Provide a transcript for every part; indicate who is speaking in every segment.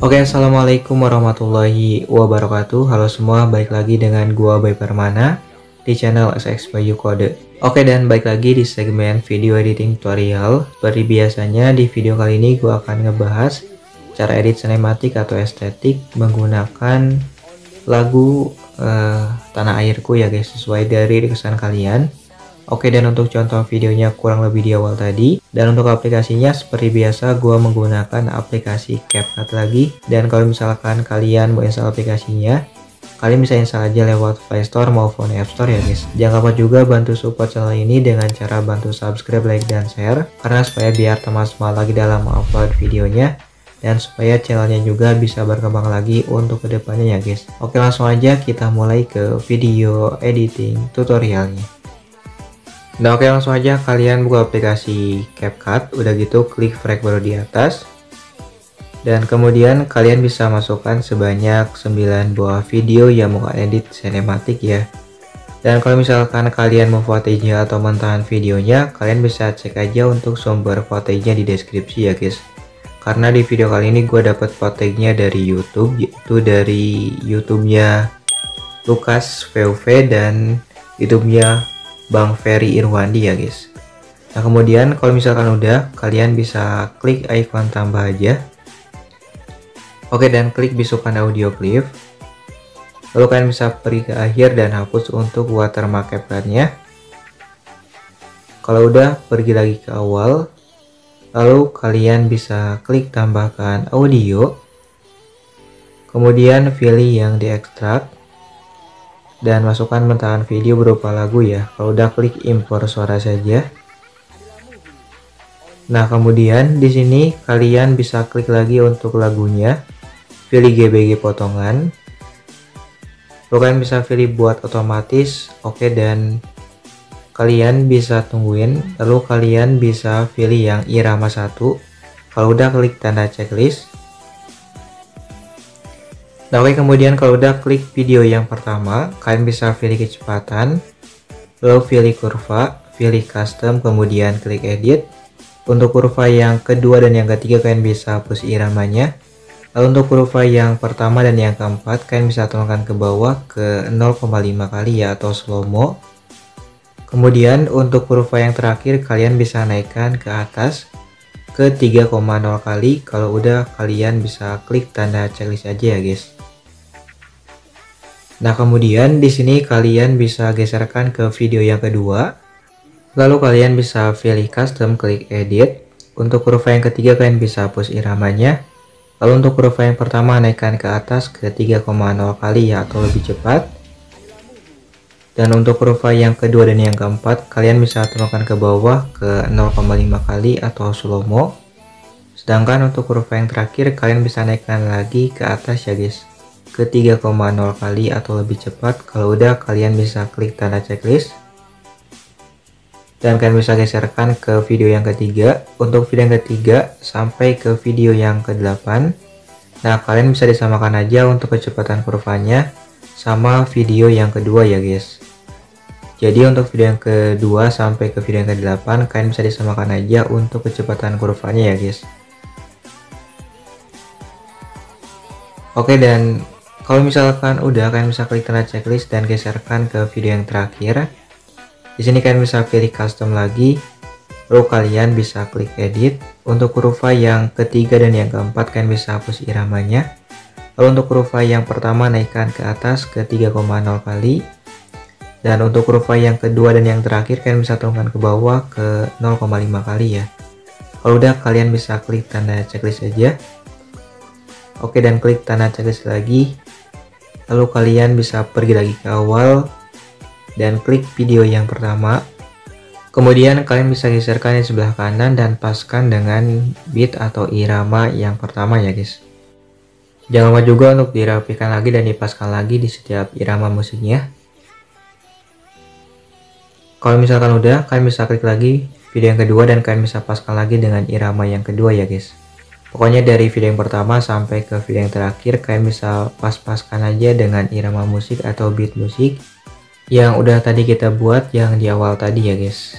Speaker 1: Oke, assalamualaikum warahmatullahi wabarakatuh. Halo semua, balik lagi dengan gua Bay Permana di channel SX Bayu Kode. Oke, dan balik lagi di segmen video editing tutorial. Seperti biasanya di video kali ini gua akan ngebahas cara edit sinematik atau estetik menggunakan lagu Tanah Airku ya guys, sesuai dari requestan kalian. Oke, dan untuk contoh videonya kurang lebih di awal tadi. Dan untuk aplikasinya seperti biasa gue menggunakan aplikasi CapCut lagi. Dan kalau misalkan kalian mau install aplikasinya, kalian bisa install aja lewat Play Store maupun App Store ya guys. Jangan lupa juga bantu support channel ini dengan cara bantu subscribe, like, dan share. Karena supaya biar teman semangat lagi dalam upload videonya. Dan supaya channelnya juga bisa berkembang lagi untuk kedepannya ya guys. Oke, langsung aja kita mulai ke video editing tutorialnya. Nah, oke, langsung aja kalian buka aplikasi CapCut, udah gitu klik frag baru di atas. Dan kemudian kalian bisa masukkan sebanyak 9 buah video yang mau edit sinematik ya. Dan kalau misalkan kalian mau footage-nya atau mentahan videonya, kalian bisa cek aja untuk sumber footage-nya di deskripsi ya guys. Karena di video kali ini gue dapat footage-nya dari YouTube, yaitu dari YouTube-nya Lukas VOV dan YouTube-nya Bang Ferry Irwandi ya guys. Nah, kemudian kalau misalkan udah, kalian bisa klik icon tambah aja. Oke, dan klik bisukan audio clip. Lalu kalian bisa pergi ke akhir dan hapus untuk watermark CapCut-nya. Kalau udah, pergi lagi ke awal. Lalu kalian bisa klik tambahkan audio. Kemudian pilih yang diekstrak. Dan masukkan mentahan video berupa lagu ya. Kalau udah, klik impor suara saja. Nah, kemudian di sini kalian bisa klik lagi untuk lagunya. Pilih GBG potongan. Lalu kalian bisa pilih buat otomatis. Oke, dan kalian bisa tungguin. Lalu kalian bisa pilih yang irama 1. Kalau udah, klik tanda checklist. Nah, oke, kemudian kalau udah, klik video yang pertama, kalian bisa pilih kecepatan, lalu pilih kurva, pilih custom, kemudian klik edit. Untuk kurva yang kedua dan yang ketiga kalian bisa hapus iramanya. Lalu untuk kurva yang pertama dan yang keempat kalian bisa turunkan ke bawah ke 0,5 kali ya, atau slow mo. Kemudian untuk kurva yang terakhir kalian bisa naikkan ke atas ke 3,0 kali. Kalau udah, kalian bisa klik tanda checklist aja ya guys. Nah, kemudian di sini kalian bisa geserkan ke video yang kedua. Lalu kalian bisa pilih custom, klik edit. Untuk kurva yang ketiga kalian bisa hapus iramanya. Lalu untuk kurva yang pertama naikkan ke atas ke 3,0 kali ya, atau lebih cepat. Dan untuk kurva yang kedua dan yang keempat kalian bisa turunkan ke bawah ke 0,5 kali atau slow mo. Sedangkan untuk kurva yang terakhir kalian bisa naikkan lagi ke atas ya guys, ke 3,0 kali atau lebih cepat. Kalau udah, kalian bisa klik tanda checklist. Dan kalian bisa geserkan ke video yang ketiga. Untuk video yang ketiga sampai ke video yang ke-8. Nah, kalian bisa disamakan aja untuk kecepatan kurvanya sama video yang kedua ya guys. Jadi untuk video yang kedua sampai ke video yang ke-8 kalian bisa disamakan aja untuk kecepatan kurvanya ya guys. Oke, dan kalau misalkan udah, kalian bisa klik tanda checklist dan geserkan ke video yang terakhir. Di sini kalian bisa pilih custom lagi. Lalu kalian bisa klik edit. Untuk kurva yang ketiga dan yang keempat kalian bisa hapus iramanya. Lalu untuk kurva yang pertama naikkan ke atas ke 3,0 kali. Dan untuk kurva yang kedua dan yang terakhir kalian bisa turunkan ke bawah ke 0,5 kali ya. Kalau udah, kalian bisa klik tanda checklist aja. Oke, dan klik tanda checklist lagi. Lalu kalian bisa pergi lagi ke awal dan klik video yang pertama. Kemudian kalian bisa geserkan di sebelah kanan dan paskan dengan beat atau irama yang pertama ya guys. Jangan lupa juga untuk dirapikan lagi dan dipaskan lagi di setiap irama musiknya. Kalau misalkan udah, kalian bisa klik lagi video yang kedua dan kalian bisa paskan lagi dengan irama yang kedua ya guys. Pokoknya dari video yang pertama sampai ke video yang terakhir kalian bisa pas-paskan aja dengan irama musik atau beat musik yang udah tadi kita buat yang di awal tadi ya guys.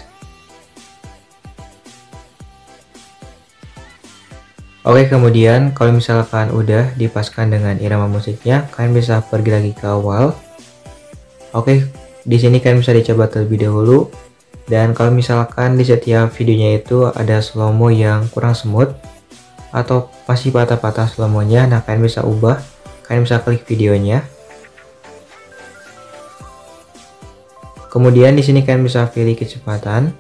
Speaker 1: Oke, kemudian kalau misalkan udah dipaskan dengan irama musiknya, kalian bisa pergi lagi ke awal. Oke, di sini kalian bisa dicoba terlebih dahulu. Dan kalau misalkan di setiap videonya itu ada slow-mo yang kurang smooth atau masih patah-patah slow-mo-nya, nah kalian bisa ubah. Kalian bisa klik videonya. Kemudian di sini kalian bisa pilih kecepatan,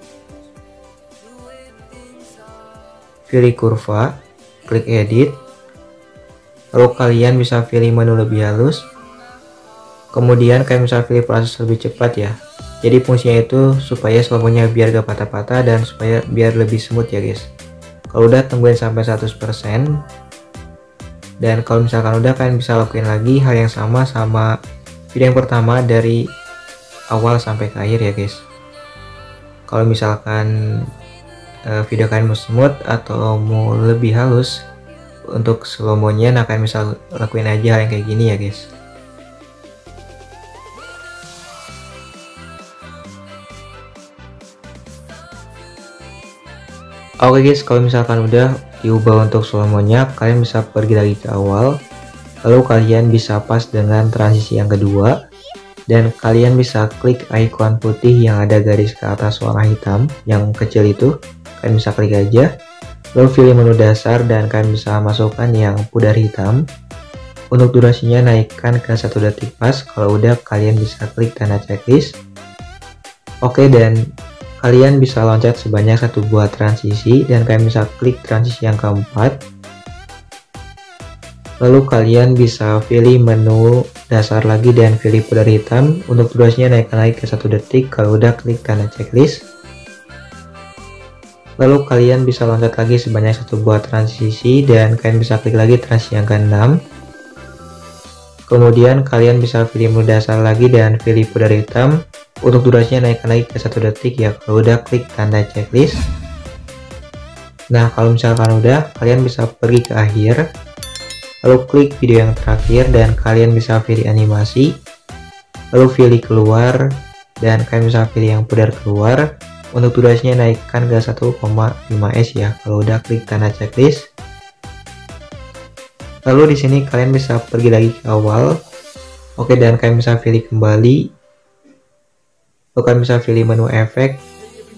Speaker 1: pilih kurva, klik edit. Lalu kalian bisa pilih menu lebih halus. Kemudian kalian bisa pilih proses lebih cepat ya. Jadi fungsinya itu supaya slow-mo-nya biar gak patah-patah dan supaya biar lebih smooth ya guys. Kalau udah tungguin sampai 100%. Dan kalau misalkan udah, kalian bisa lakuin lagi hal yang sama video yang pertama dari awal sampai ke akhir ya guys. Kalau misalkan video kalian mau smooth atau mau lebih halus untuk slow-mo-nya, nah kalian bisa lakuin aja hal yang kayak gini ya guys. Oke guys, kalau misalkan udah diubah untuk slow-mo-nya, kalian bisa pergi lagi ke awal. Lalu kalian bisa pas dengan transisi yang kedua. Dan kalian bisa klik icon putih yang ada garis ke atas warna hitam yang kecil itu. Kalian bisa klik aja. Lalu pilih menu dasar dan kalian bisa masukkan yang pudar hitam. Untuk durasinya naikkan ke 1 detik pas. Kalau udah, kalian bisa klik tanda checklist. Oke, dan kalian bisa loncat sebanyak 1 buah transisi dan kalian bisa klik transisi yang keempat. Lalu kalian bisa pilih menu dasar lagi dan pilih pudar hitam. Untuk durasinya naik ke 1 detik. Kalau udah, klik tanda checklist. Lalu kalian bisa loncat lagi sebanyak 1 buah transisi dan kalian bisa klik lagi transisi yang ke-6. Kemudian kalian bisa pilih menu dasar lagi dan pilih pudar hitam. Untuk durasinya naik ke 1 detik ya. Kalau udah, klik tanda checklist. Nah, kalau misalkan udah, kalian bisa pergi ke akhir. Lalu klik video yang terakhir dan kalian bisa pilih animasi. Lalu pilih keluar dan kalian bisa pilih yang pudar keluar. Untuk durasinya naikkan ke 1,5s ya. Kalau udah, klik tanda checklist. Lalu di sini kalian bisa pergi lagi ke awal. Oke, dan kalian bisa pilih kembali. Lalu kalian bisa pilih menu efek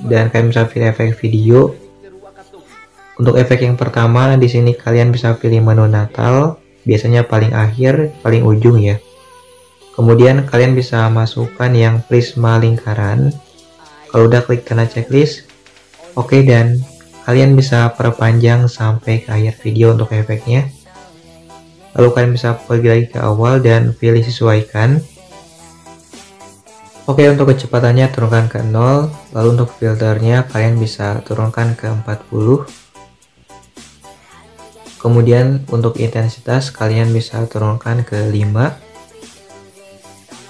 Speaker 1: dan kalian bisa pilih efek video. Untuk efek yang pertama di sini kalian bisa pilih menu Natal, biasanya paling akhir, paling ujung ya. Kemudian kalian bisa masukkan yang prisma lingkaran. Kalau udah, klik tanda checklist. Oke, dan kalian bisa perpanjang sampai ke akhir video untuk efeknya. Lalu kalian bisa pergi lagi ke awal dan pilih sesuaikan. Oke, untuk kecepatannya turunkan ke 0. Lalu untuk filternya kalian bisa turunkan ke 40. Kemudian untuk intensitas kalian bisa turunkan ke 5.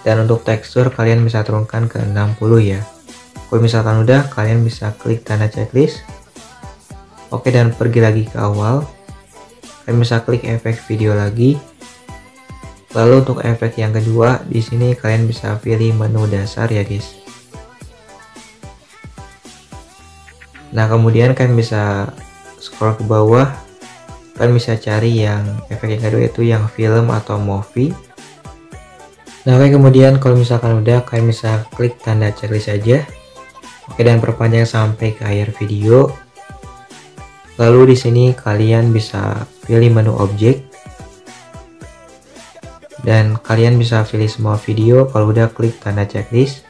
Speaker 1: Dan untuk tekstur kalian bisa turunkan ke 60 ya. Kalau misalkan udah, kalian bisa klik tanda checklist. Oke, dan pergi lagi ke awal. Kalian bisa klik efek video lagi. Lalu untuk efek yang kedua, di sini kalian bisa pilih menu dasar ya guys. Nah, kemudian kalian bisa scroll ke bawah. Kalian bisa cari yang efek yang kedua itu yang film atau movie. Nah, oke, kemudian kalau misalkan udah, kalian bisa klik tanda checklist aja. Oke, dan perpanjang sampai ke akhir video. Lalu di sini kalian bisa pilih menu objek. Dan kalian bisa pilih semua video. Kalau udah, klik tanda checklist.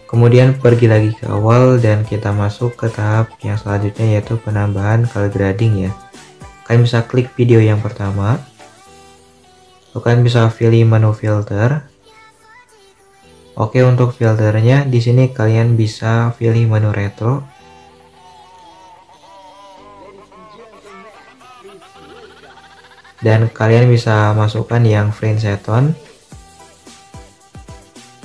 Speaker 1: Kemudian pergi lagi ke awal dan kita masuk ke tahap yang selanjutnya, yaitu penambahan color grading ya. Kalian bisa klik video yang pertama. Lalu kalian bisa pilih menu filter. Oke, untuk filternya di sini kalian bisa pilih menu retro. Dan kalian bisa masukkan yang frame setton.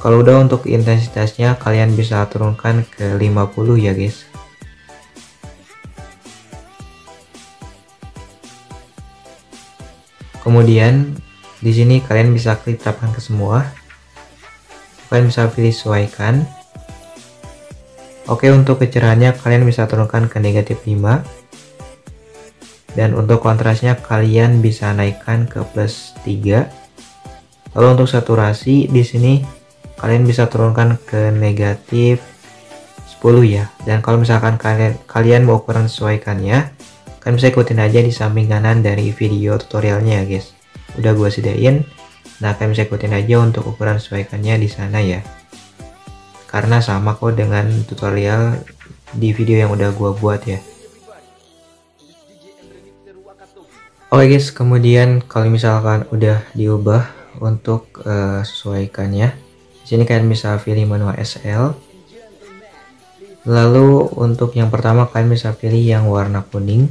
Speaker 1: Kalau udah, untuk intensitasnya kalian bisa turunkan ke 50 ya guys. Kemudian di sini kalian bisa klik terapkan ke semua. Kalian bisa pilih sesuaikan. Oke, untuk kecerahannya kalian bisa turunkan ke -5. Dan untuk kontrasnya kalian bisa naikkan ke plus 3. Lalu untuk saturasi di sini kalian bisa turunkan ke negatif 10 ya. Dan kalau misalkan kalian mau ukuran sesuaikannya, kalian bisa ikutin aja di samping kanan dari video tutorialnya ya guys. Udah gue sediain. Nah, kalian bisa ikutin aja untuk ukuran sesuaikannya di sana ya. Karena sama kok dengan tutorial di video yang udah gue buat ya. Oke guys, kemudian kalau misalkan udah diubah untuk sesuaikannya, di sini kalian bisa pilih menu SL. Lalu untuk yang pertama kalian bisa pilih yang warna kuning.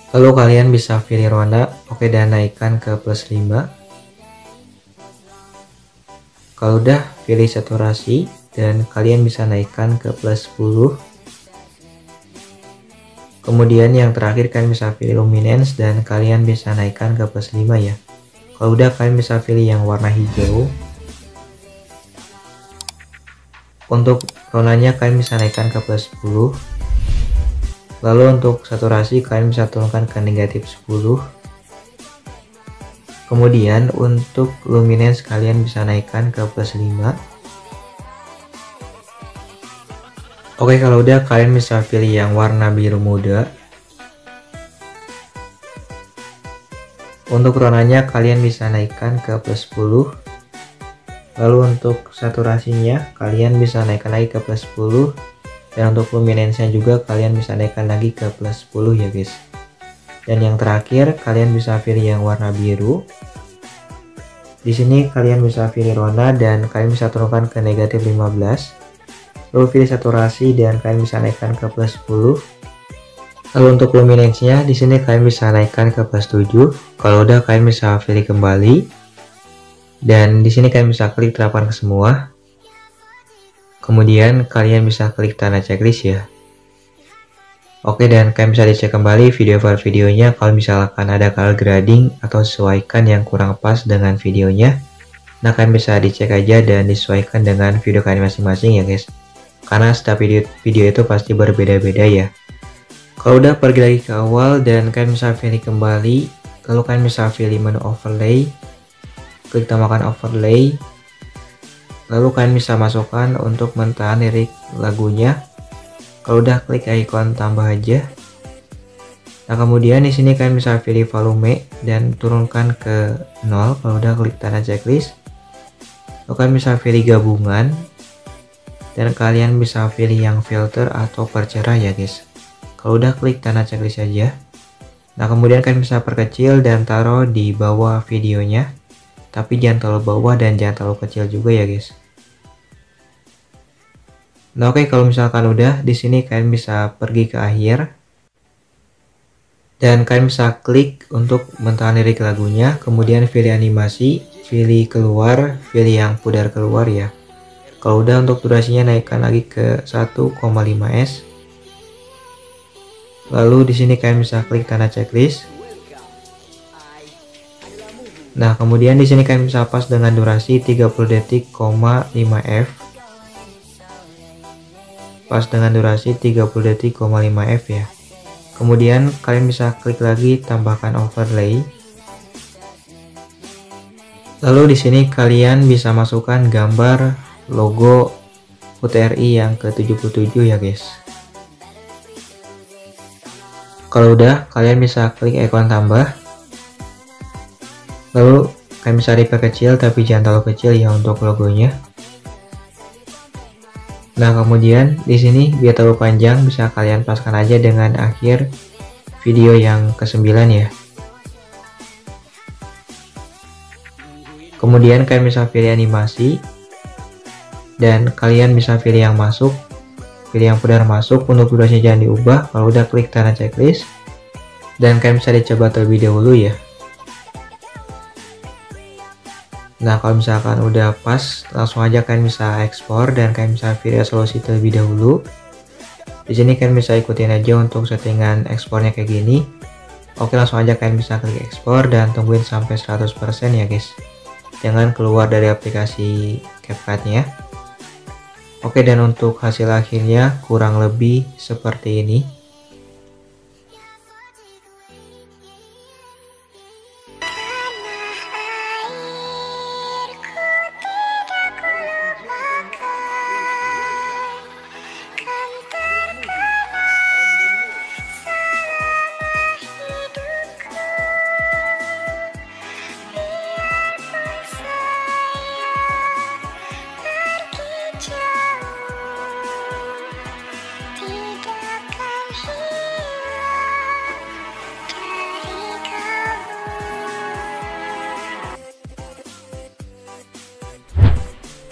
Speaker 1: Lalu kalian bisa pilih ronda, oke, dan naikkan ke plus 5. Kalau udah pilih saturasi dan kalian bisa naikkan ke plus 10. Kemudian yang terakhir kalian bisa pilih luminance dan kalian bisa naikkan ke plus 5 ya. Kalau udah kalian bisa pilih yang warna hijau. Untuk ronanya kalian bisa naikkan ke plus 10. Lalu untuk saturasi kalian bisa turunkan ke negatif 10. Kemudian untuk luminance kalian bisa naikkan ke plus 5. Oke, kalau udah kalian bisa pilih yang warna biru muda. Untuk ronanya kalian bisa naikkan ke plus 10. Lalu untuk saturasinya kalian bisa naikkan lagi ke plus 10. Dan untuk luminance-nya juga kalian bisa naikkan lagi ke plus 10 ya guys. Dan yang terakhir kalian bisa pilih yang warna biru. Di sini kalian bisa pilih rona dan kalian bisa turunkan ke negatif 15. Lalu pilih saturasi dan kalian bisa naikkan ke plus 10. Lalu untuk luminance-nya di sini kalian bisa naikkan ke plus 7. Kalau udah kalian bisa pilih kembali. Dan di sini kalian bisa klik terapkan ke semua. Kemudian kalian bisa klik tanda checklist ya. Oke, dan kalian bisa dicek kembali video per videonya kalau misalkan ada color grading atau sesuaikan yang kurang pas dengan videonya. Nah, kalian bisa dicek aja dan disesuaikan dengan video kalian masing-masing ya guys. Karena setiap video itu pasti berbeda-beda ya. Kalau udah pergi lagi ke awal dan kalian bisa pilih kembali, lalu kalian bisa pilih menu overlay, klik tambahkan overlay, lalu kalian bisa masukkan untuk mentahan lirik lagunya. Kalau udah klik icon tambah aja. Nah, kemudian di sini kalian bisa pilih volume dan turunkan ke 0. Kalau udah klik tanda checklist, lalu kalian bisa pilih gabungan. Dan kalian bisa pilih yang filter atau percerah ya guys. Kalau udah klik tanda checklist aja. Nah, kemudian kalian bisa perkecil dan taruh di bawah videonya. Tapi jangan terlalu bawah dan jangan terlalu kecil juga ya guys. Nah, oke, kalau misalkan udah di sini kalian bisa pergi ke akhir. Dan kalian bisa klik untuk mentahan lirik lagunya, kemudian pilih animasi, pilih keluar, pilih yang pudar keluar ya. Kalau udah untuk durasinya naikkan lagi ke 1,5s. Lalu di sini kalian bisa klik tanda checklist. Nah, kemudian di sini kalian bisa pas dengan durasi 30 detik,5f. Pas dengan durasi 30 detik,5f ya. Kemudian kalian bisa klik lagi tambahkan overlay. Lalu di sini kalian bisa masukkan gambar logo UTRI yang ke-77 ya guys. Kalau udah kalian bisa klik ikon tambah. Lalu kalian bisa diperkecil tapi jangan terlalu kecil ya untuk logonya. Nah, kemudian di sini biar terlalu panjang bisa kalian paskan aja dengan akhir video yang ke-9 ya. Kemudian kalian bisa pilih animasi dan kalian bisa pilih yang masuk, pilih yang pudar masuk. Untuk durasinya jangan diubah. Kalau udah klik tanda checklist dan kalian bisa dicoba terlebih dahulu ya. Nah, kalau misalkan udah pas, langsung aja kalian bisa ekspor dan kalian bisa pilih resolusi terlebih dahulu. Di sini kalian bisa ikutin aja untuk settingan ekspornya kayak gini. Oke, langsung aja kalian bisa klik ekspor dan tungguin sampai 100% ya guys. Jangan keluar dari aplikasi CapCut-nya. Oke, dan untuk hasil akhirnya kurang lebih seperti ini.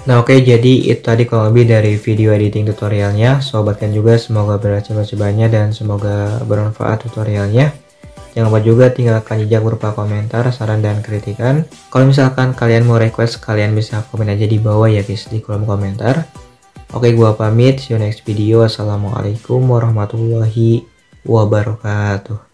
Speaker 1: Nah oke, jadi itu tadi kurang lebih dari video editing tutorialnya. Sobat kan juga semoga berhasil mencobanya dan semoga bermanfaat tutorialnya. Jangan lupa juga tinggalkan jejak berupa komentar, saran, dan kritikan. Kalau misalkan kalian mau request, kalian bisa komen aja di bawah ya guys, di kolom komentar. Oke, gua pamit, see you next video. Assalamualaikum warahmatullahi wabarakatuh.